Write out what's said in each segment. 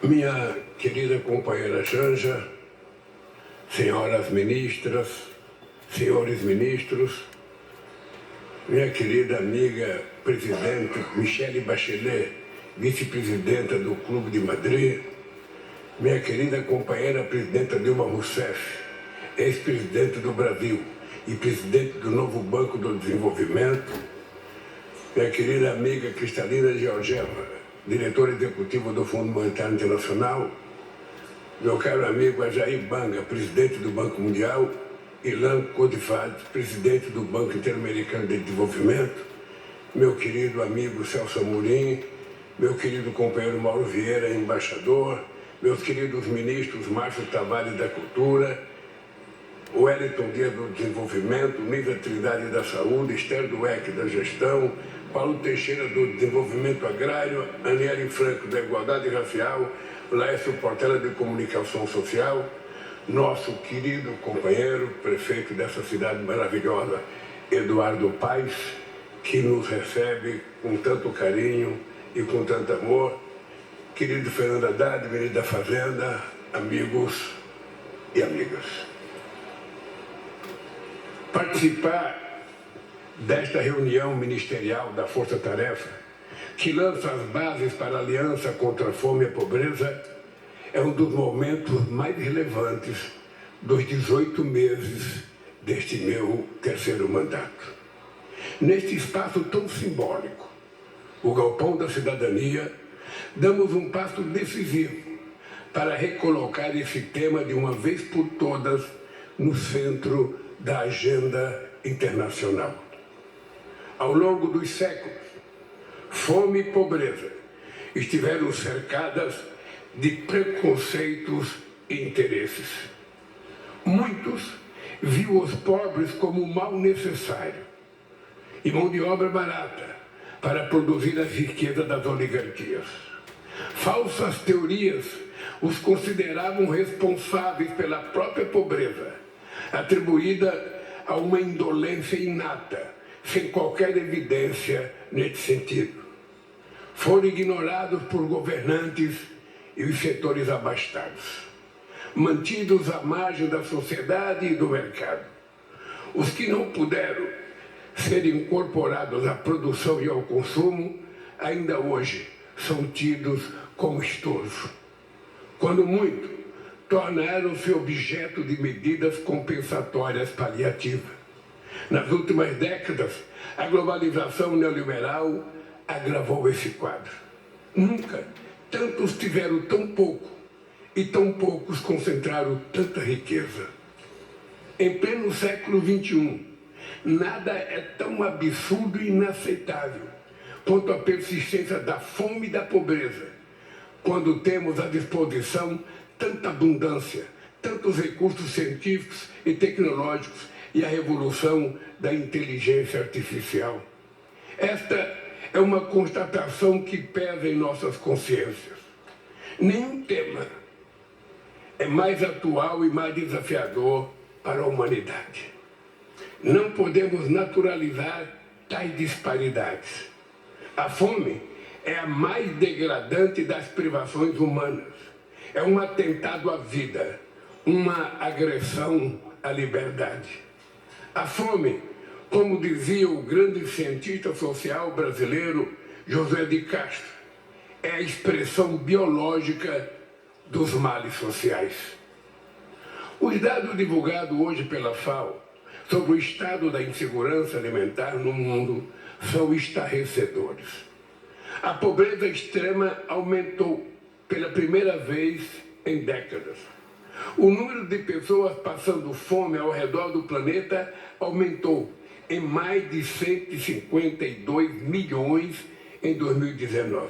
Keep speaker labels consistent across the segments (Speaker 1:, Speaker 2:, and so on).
Speaker 1: Minha querida companheira Janja, senhoras ministras, senhores ministros, minha querida amiga presidente Michelle Bachelet, vice-presidenta do Clube de Madrid, minha querida companheira presidenta Dilma Rousseff, ex-presidente do Brasil e presidente do novo Banco do Desenvolvimento, minha querida amiga Cristalina Georgieva, diretor executivo do Fundo Monetário Internacional, meu caro amigo Ajaí Banga, presidente do Banco Mundial, Ilan Codifad, presidente do Banco Interamericano de Desenvolvimento, meu querido amigo Celso Amorim, meu querido companheiro Mauro Vieira, embaixador, meus queridos ministros Márcio Tavares da Cultura, Wellington Dias do Desenvolvimento, Nívia Trindade da Saúde, Esther Dueck da Gestão, Paulo Teixeira do Desenvolvimento Agrário, Aniele Franco da Igualdade Racial, Laércio Portela de Comunicação Social, nosso querido companheiro, prefeito dessa cidade maravilhosa, Eduardo Paes, que nos recebe com tanto carinho e com tanto amor, querido Fernando Haddad, ministro da Fazenda, amigos e amigas. Participar desta reunião ministerial da Força Tarefa, que lança as bases para a aliança contra a fome e a pobreza, é um dos momentos mais relevantes dos 18 meses deste meu terceiro mandato. Neste espaço tão simbólico, o Galpão da Cidadania, damos um passo decisivo para recolocar esse tema de uma vez por todas no centro da agenda internacional. Ao longo dos séculos, fome e pobreza estiveram cercadas de preconceitos e interesses. Muitos viam os pobres como um mal necessário e mão de obra barata para produzir a riqueza das oligarquias. Falsas teorias os consideravam responsáveis pela própria pobreza, atribuída a uma indolência inata, sem qualquer evidência nesse sentido. Foram ignorados por governantes e os setores abastados, mantidos à margem da sociedade e do mercado. Os que não puderam ser incorporados à produção e ao consumo, ainda hoje são tidos como estojo. Quando muito, tornaram-se objeto de medidas compensatórias paliativas. Nas últimas décadas, a globalização neoliberal agravou esse quadro. Nunca tantos tiveram tão pouco e tão poucos concentraram tanta riqueza. Em pleno século XXI, nada é tão absurdo e inaceitável quanto a persistência da fome e da pobreza, quando temos à disposição tanta abundância, tantos recursos científicos e tecnológicos e a revolução da inteligência artificial. Esta é uma constatação que pesa em nossas consciências. Nenhum tema é mais atual e mais desafiador para a humanidade. Não podemos naturalizar tais disparidades. A fome é a mais degradante das privações humanas. É um atentado à vida, uma agressão à liberdade. A fome, como dizia o grande cientista social brasileiro José de Castro, é a expressão biológica dos males sociais. Os dados divulgados hoje pela FAO sobre o estado da insegurança alimentar no mundo são estarrecedores. A pobreza extrema aumentou pela primeira vez em décadas. O número de pessoas passando fome ao redor do planeta aumentou em mais de 152 milhões em 2019.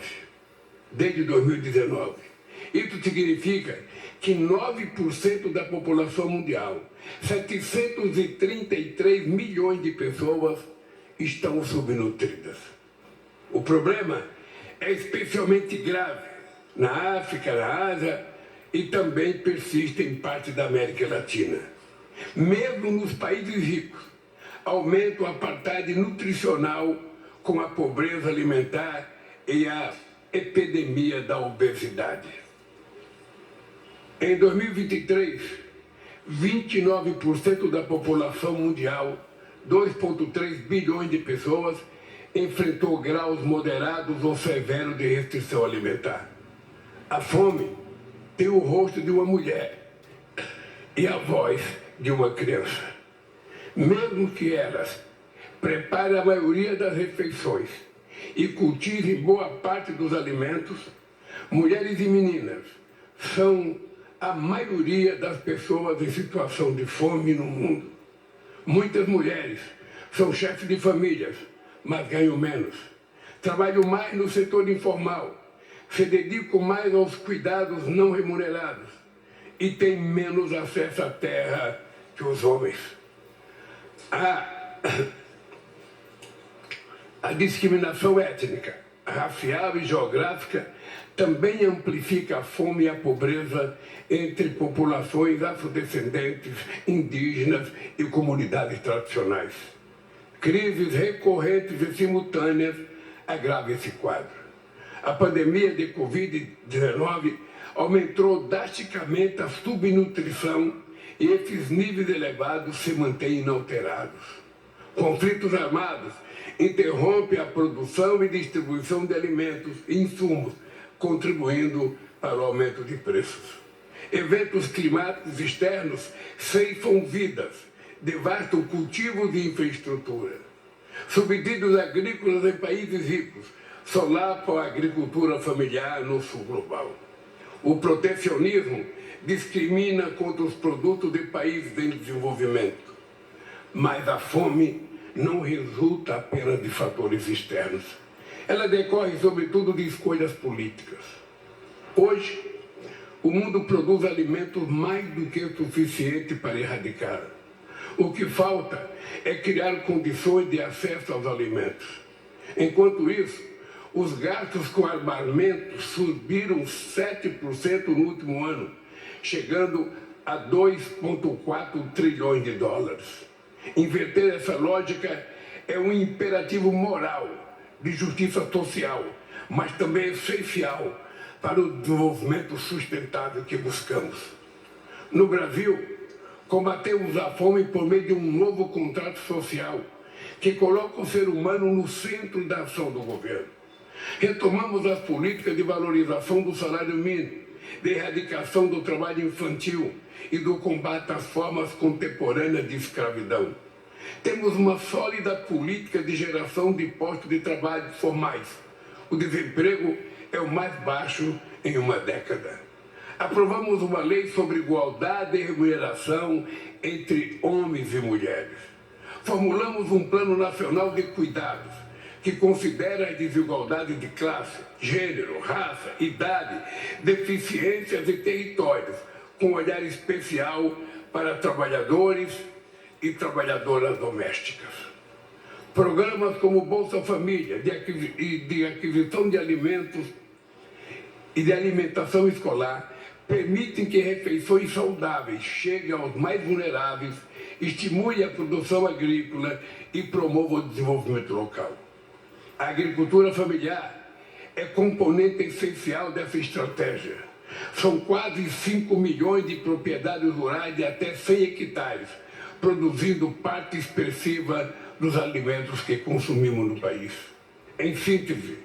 Speaker 1: Desde 2019. Isso significa que 9% da população mundial, 733 milhões de pessoas, estão subnutridas. O problema é especialmente grave na África, na Ásia e também persiste em parte da América Latina. Mesmo nos países ricos, aumenta o apartheid nutricional com a pobreza alimentar e a epidemia da obesidade. Em 2023, 29% da população mundial, 2,3 bilhões de pessoas, enfrentou graus moderados ou severos de restrição alimentar. A fome tem o rosto de uma mulher e a voz de uma criança. Mesmo que elas preparem a maioria das refeições e cultivem boa parte dos alimentos, mulheres e meninas são a maioria das pessoas em situação de fome no mundo. Muitas mulheres são chefes de famílias, mas ganham menos. Trabalham mais no setor informal, se dedicam mais aos cuidados não remunerados e têm menos acesso à terra que os homens. A discriminação étnica, racial e geográfica também amplifica a fome e a pobreza entre populações afrodescendentes, indígenas e comunidades tradicionais. Crises recorrentes e simultâneas agravam esse quadro. A pandemia de Covid-19 aumentou drasticamente a subnutrição e esses níveis elevados se mantêm inalterados. Conflitos armados interrompem a produção e distribuição de alimentos e insumos, contribuindo para o aumento de preços. Eventos climáticos externos ceifam vidas, devastam cultivos e infraestrutura. Subsídios agrícolas em países ricos solapam a agricultura familiar no sul global. O protecionismo discrimina contra os produtos de países em desenvolvimento. Mas a fome não resulta apenas de fatores externos. Ela decorre, sobretudo, de escolhas políticas. Hoje, o mundo produz alimentos mais do que o suficiente para erradicar. O que falta é criar condições de acesso aos alimentos. Enquanto isso, os gastos com armamentos subiram 7% no último ano, chegando a 2,4 trilhões de dólares. Inverter essa lógica é um imperativo moral, de justiça social, mas também essencial para o desenvolvimento sustentável que buscamos. No Brasil, combatemos a fome por meio de um novo contrato social que coloca o ser humano no centro da ação do governo. Retomamos as políticas de valorização do salário mínimo, de erradicação do trabalho infantil e do combate às formas contemporâneas de escravidão. Temos uma sólida política de geração de postos de trabalho formais. O desemprego é o mais baixo em uma década. Aprovamos uma lei sobre igualdade e remuneração entre homens e mulheres. Formulamos um plano nacional de cuidados que considera as desigualdades de classe, gênero, raça, idade, deficiências e territórios, com um olhar especial para trabalhadores e trabalhadoras domésticas. Programas como Bolsa Família, de aquisição de alimentos e de alimentação escolar, permitem que refeições saudáveis cheguem aos mais vulneráveis, estimule a produção agrícola e promova o desenvolvimento local. A agricultura familiar é componente essencial dessa estratégia. São quase 5 milhões de propriedades rurais de até 100 hectares, produzindo parte expressiva dos alimentos que consumimos no país. Em síntese,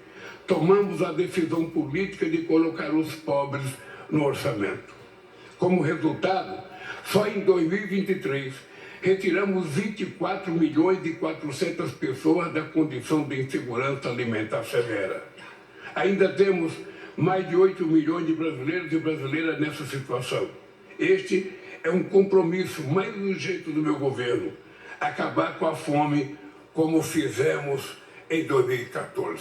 Speaker 1: tomamos a decisão política de colocar os pobres no orçamento. Como resultado, só em 2023, retiramos 24 milhões e 400 pessoas da condição de insegurança alimentar severa. Ainda temos mais de 8 milhões de brasileiros e brasileiras nessa situação. Este é um compromisso mais urgente do meu governo, acabar com a fome como fizemos em 2014.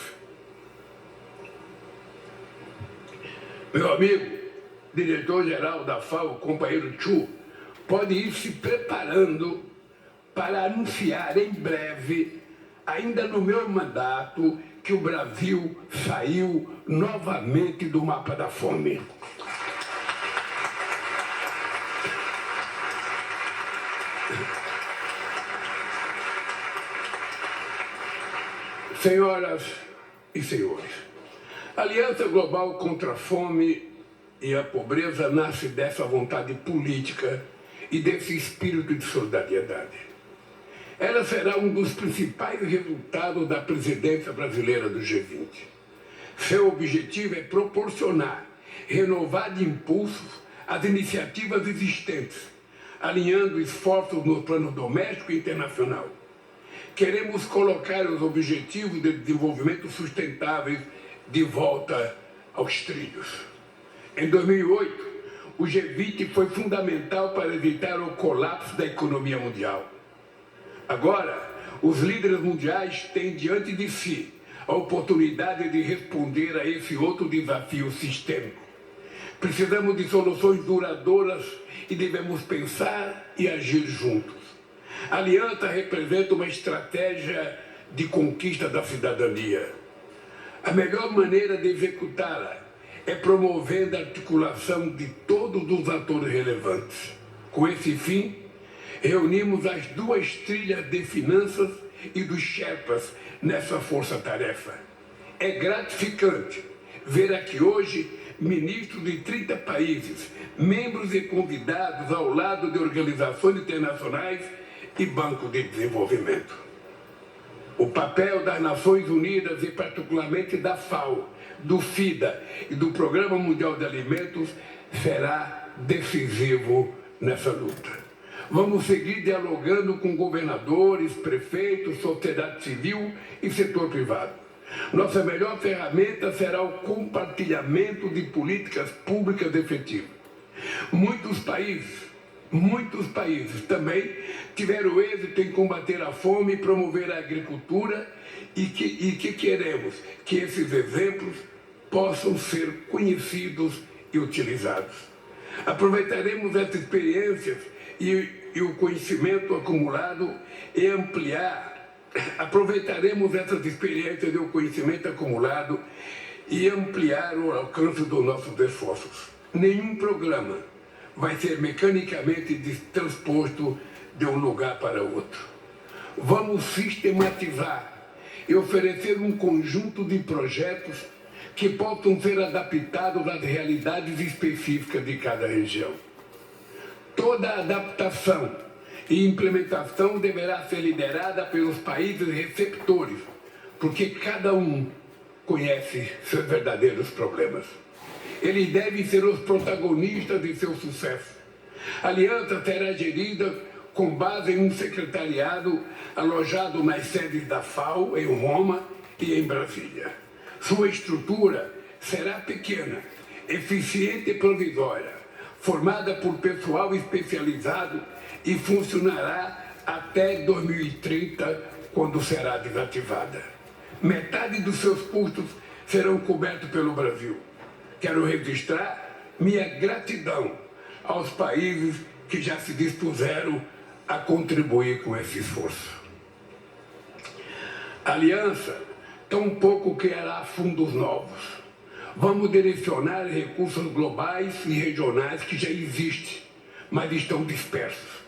Speaker 1: Meu amigo, diretor-geral da FAO, companheiro Chu, pode ir se preparando para anunciar em breve, ainda no meu mandato, que o Brasil saiu novamente do mapa da fome. Senhoras e senhores, a Aliança Global contra a Fome e a pobreza nasce dessa vontade política e desse espírito de solidariedade. Ela será um dos principais resultados da presidência brasileira do G20. Seu objetivo é proporcionar, renovar de impulsos as iniciativas existentes, alinhando esforços no plano doméstico e internacional. Queremos colocar os objetivos de desenvolvimento sustentáveis de volta aos trilhos. Em 2008, o G20 foi fundamental para evitar o colapso da economia mundial. Agora, os líderes mundiais têm diante de si a oportunidade de responder a esse outro desafio sistêmico. Precisamos de soluções duradouras e devemos pensar e agir juntos. A aliança representa uma estratégia de conquista da cidadania. A melhor maneira de executá-la é promovendo a articulação de todos os atores relevantes. Com esse fim, reunimos as duas trilhas de finanças e dos Sherpas nessa força-tarefa. É gratificante ver aqui hoje ministros de 30 países, membros e convidados ao lado de organizações internacionais e bancos de desenvolvimento. O papel das Nações Unidas e particularmente da FAO, do FIDA e do Programa Mundial de Alimentos será decisivo nessa luta. Vamos seguir dialogando com governadores, prefeitos, sociedade civil e setor privado. Nossa melhor ferramenta será o compartilhamento de políticas públicas efetivas. Muitos países também tiveram êxito em combater a fome e promover a agricultura e que queremos que esses exemplos possam ser conhecidos e utilizados. Aproveitaremos essas experiências e o conhecimento acumulado e aproveitaremos essas experiências e o conhecimento acumulado e ampliar o alcance dos nossos esforços. Nenhum programa vai ser mecanicamente transposto de um lugar para outro. Vamos sistematizar e oferecer um conjunto de projetos que possam ser adaptados às realidades específicas de cada região. Toda adaptação e implementação deverá ser liderada pelos países receptores, porque cada um conhece seus verdadeiros problemas. Eles devem ser os protagonistas de seu sucesso. A aliança será gerida com base em um secretariado alojado nas sedes da FAO, em Roma e em Brasília. Sua estrutura será pequena, eficiente e provisória, formada por pessoal especializado e funcionará até 2030, quando será desativada. Metade dos seus custos serão cobertos pelo Brasil. Quero registrar minha gratidão aos países que já se dispuseram a contribuir com esse esforço. A aliança tampouco criará fundos novos. Vamos direcionar recursos globais e regionais que já existem, mas estão dispersos.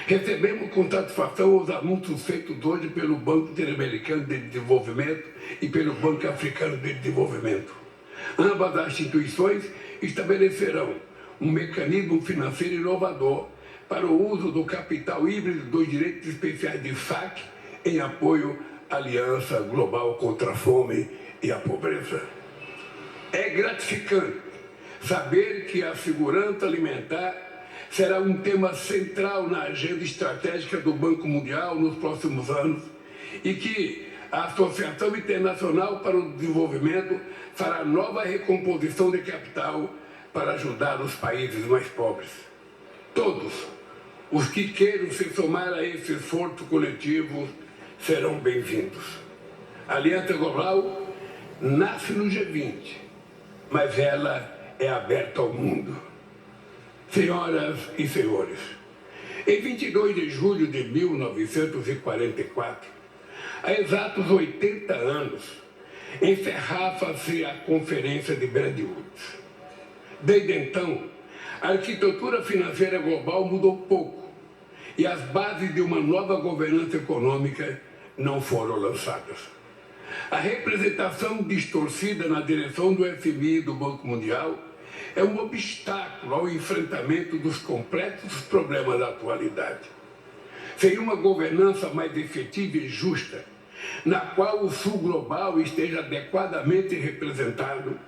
Speaker 1: Recebemos com satisfação os anúncios feitos hoje pelo Banco Interamericano de Desenvolvimento e pelo Banco Africano de Desenvolvimento. Ambas as instituições estabelecerão um mecanismo financeiro inovador para o uso do capital híbrido dos direitos especiais de saque em apoio à Aliança Global contra a Fome e a Pobreza. É gratificante saber que a segurança alimentar será um tema central na agenda estratégica do Banco Mundial nos próximos anos e que a Associação Internacional para o Desenvolvimento fará nova recomposição de capital para ajudar os países mais pobres. Todos os que queiram se somar a esse esforço coletivo serão bem-vindos. A Aliança Global nasce no G20, mas ela é aberta ao mundo. Senhoras e senhores, em 22 de julho de 1944, há exatos 80 anos, encerrava-se a Conferência de Bretton Woods. Desde então, a arquitetura financeira global mudou pouco e as bases de uma nova governança econômica não foram lançadas. A representação distorcida na direção do FMI e do Banco Mundial é um obstáculo ao enfrentamento dos complexos problemas da atualidade. Sem uma governança mais efetiva e justa, na qual o Sul global esteja adequadamente representado,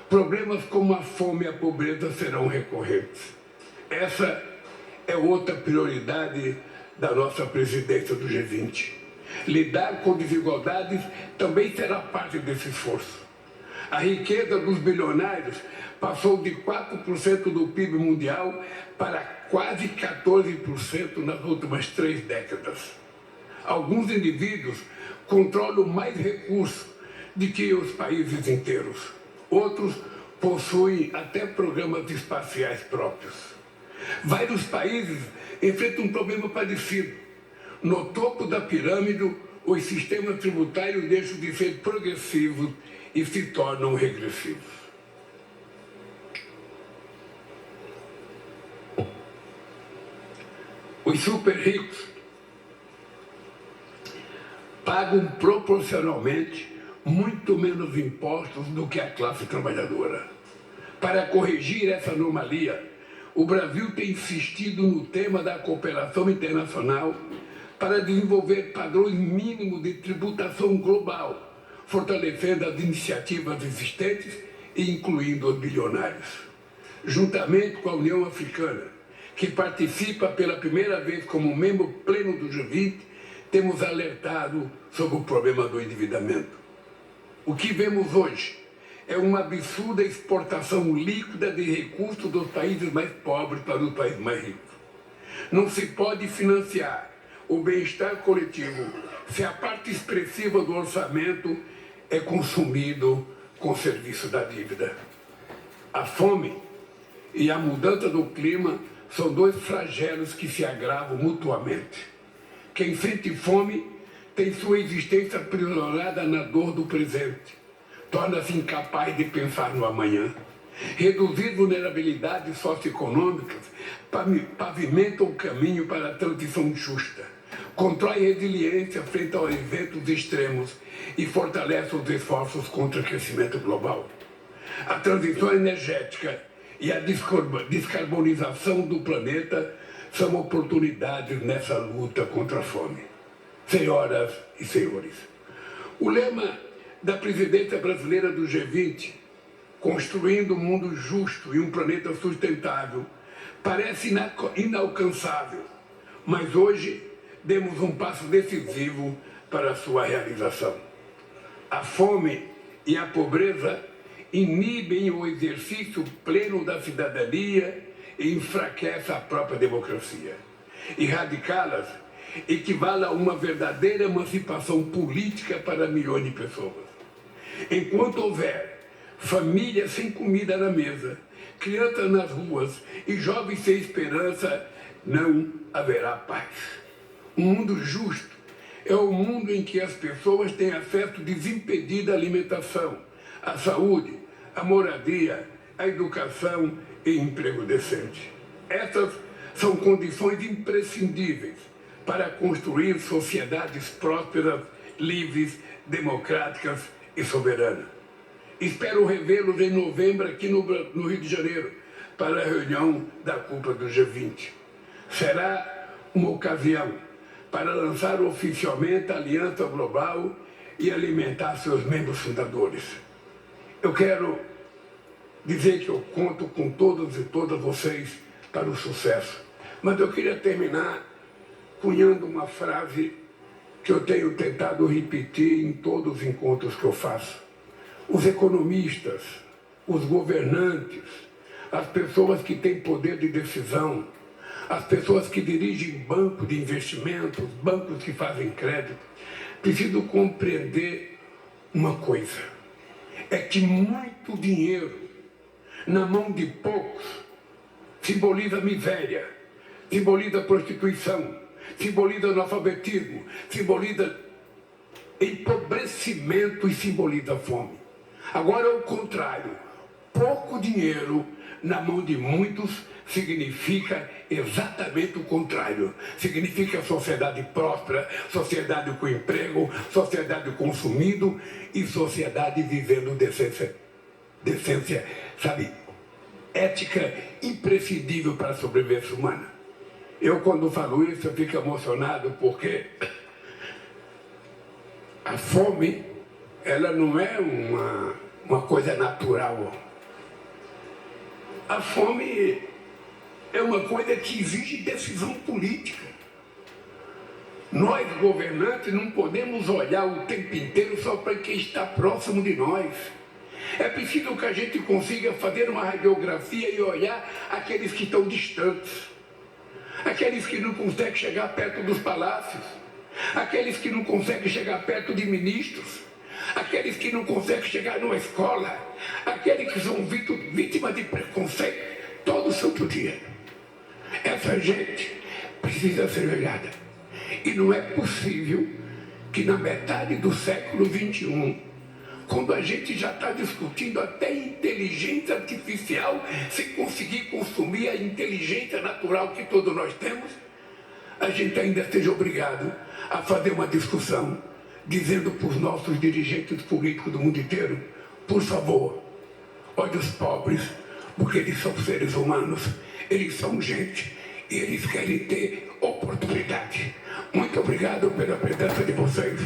Speaker 1: problemas como a fome e a pobreza serão recorrentes. Essa é outra prioridade da nossa presidência do G20. Lidar com desigualdades também será parte desse esforço. A riqueza dos bilionários passou de 4% do PIB mundial para quase 14% nas últimas 3 décadas. Alguns indivíduos controlam mais recursos do que os países inteiros. Outros possuem até programas espaciais próprios. Vários países enfrentam um problema parecido. No topo da pirâmide, os sistemas tributários deixam de ser progressivos e se tornam regressivos. Os super ricos pagam proporcionalmente muito menos impostos do que a classe trabalhadora. Para corrigir essa anomalia, o Brasil tem insistido no tema da cooperação internacional para desenvolver padrões mínimos de tributação global, fortalecendo as iniciativas existentes e incluindo os bilionários. Juntamente com a União Africana, que participa pela primeira vez como membro pleno do G20, temos alertado sobre o problema do endividamento. O que vemos hoje é uma absurda exportação líquida de recursos dos países mais pobres para os países mais ricos. Não se pode financiar o bem-estar coletivo se a parte expressiva do orçamento é consumido com o serviço da dívida. A fome e a mudança do clima são 2 flagelos que se agravam mutuamente. Quem sente fome tem sua existência aprisionada na dor do presente, torna-se incapaz de pensar no amanhã. Reduzir vulnerabilidades socioeconômicas pavimenta o caminho para a transição justa, constrói resiliência frente aos eventos extremos e fortalece os esforços contra o aquecimento global. A transição energética e a descarbonização do planeta são oportunidades nessa luta contra a fome. Senhoras e senhores, o lema da presidência brasileira do G20, construindo um mundo justo e um planeta sustentável, parece inalcançável, mas hoje demos um passo decisivo para a sua realização. A fome e a pobreza inibem o exercício pleno da cidadania e enfraquecem a própria democracia. Erradicá-las equivale a uma verdadeira emancipação política para milhões de pessoas. Enquanto houver famílias sem comida na mesa, crianças nas ruas e jovens sem esperança, não haverá paz. Um mundo justo é o mundo em que as pessoas têm acesso desimpedido à alimentação, à saúde, à moradia, à educação e emprego decente. Essas são condições imprescindíveis para construir sociedades prósperas, livres, democráticas e soberanas. Espero revê-los em novembro aqui no Rio de Janeiro para a reunião da cúpula do G20. Será uma ocasião para lançar oficialmente a Aliança Global e alimentar seus membros fundadores. Eu quero dizer que eu conto com todos e todas vocês para o sucesso, mas eu queria terminar cunhando uma frase que eu tenho tentado repetir em todos os encontros que eu faço. Os economistas, os governantes, as pessoas que têm poder de decisão, as pessoas que dirigem bancos de investimentos, bancos que fazem crédito, precisam compreender uma coisa: é que muito dinheiro na mão de poucos simboliza miséria, simboliza prostituição, simboliza analfabetismo, simboliza empobrecimento e simboliza fome. Agora é o contrário. Pouco dinheiro na mão de muitos significa exatamente o contrário. Significa sociedade próspera, sociedade com emprego, sociedade consumindo e sociedade vivendo decência, sabe, ética imprescindível para a sobrevivência humana. Eu, quando falo isso, eu fico emocionado porque a fome, ela não é uma coisa natural. A fome é uma coisa que exige decisão política. Nós, governantes, não podemos olhar o tempo inteiro só para quem está próximo de nós. É preciso que a gente consiga fazer uma radiografia e olhar aqueles que estão distantes, aqueles que não conseguem chegar perto dos palácios, aqueles que não conseguem chegar perto de ministros, aqueles que não conseguem chegar numa escola, aqueles que são vítimas de preconceito todo santo dia. Essa gente precisa ser olhada. E não é possível que na metade do século XXI, quando a gente já está discutindo até inteligência artificial, se conseguir consumir a inteligência natural que todos nós temos, a gente ainda esteja obrigado a fazer uma discussão, dizendo para os nossos dirigentes políticos do mundo inteiro, por favor, olhe os pobres, porque eles são seres humanos, eles são gente, e eles querem ter oportunidade. Muito obrigado pela presença de vocês.